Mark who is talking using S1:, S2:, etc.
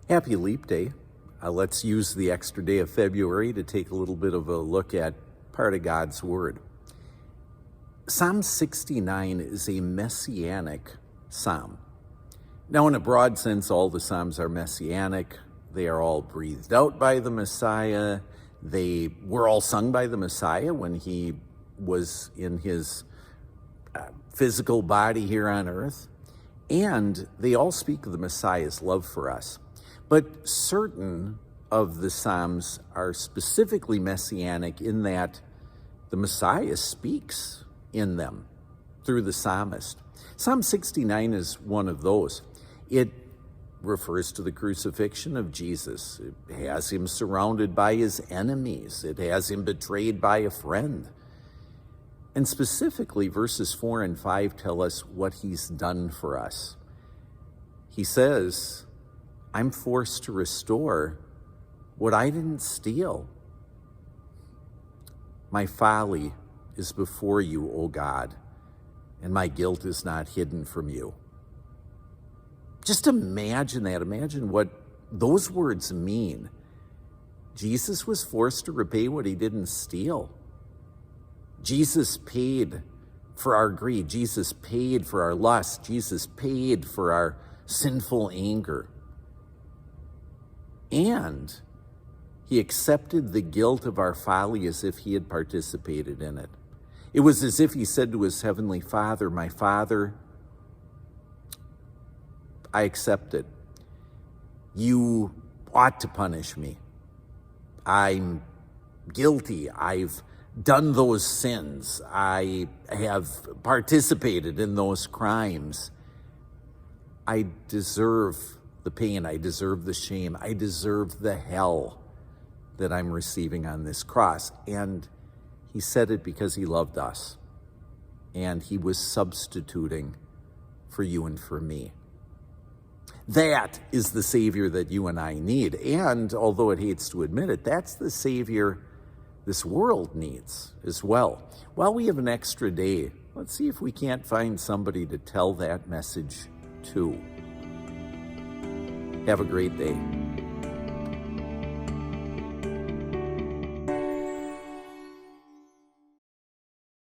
S1: Happy Leap Day. Let's use the extra day of February to take a little bit of a look at part of God's Word. Psalm 69 is a messianic psalm. Now, in a broad sense, all the psalms are messianic. They are all breathed out by the Messiah. They were all sung by the Messiah when he was in his physical body here on earth. And they all speak of the Messiah's love for us. But certain of the Psalms are specifically messianic in that the Messiah speaks in them through the psalmist. Psalm 69 is one of those. It refers to the crucifixion of Jesus. It has him surrounded by his enemies. It has him betrayed by a friend. And specifically, verses 4 and 5 tell us what he's done for us. He says, I'm forced to restore what I didn't steal. My folly is before you, O God, and my guilt is not hidden from you. Just imagine that. Imagine what those words mean. Jesus was forced to repay what he didn't steal. Jesus paid for our greed. Jesus paid for our lust. Jesus paid for our sinful anger. And he accepted the guilt of our folly as if he had participated in it. It was as if he said to his heavenly Father, my Father, I accept it. You ought to punish me. I'm guilty. I've done those sins. I have participated in those crimes. I deserve the pain. I deserve the shame. I deserve the hell that I'm receiving on this cross. And he said it because he loved us. And he was substituting for you and for me. That is the Savior that you and I need. And although it hates to admit it, that's the Savior this world needs as well. While we have an extra day, let's see if we can't find somebody to tell that message to. Have a great day.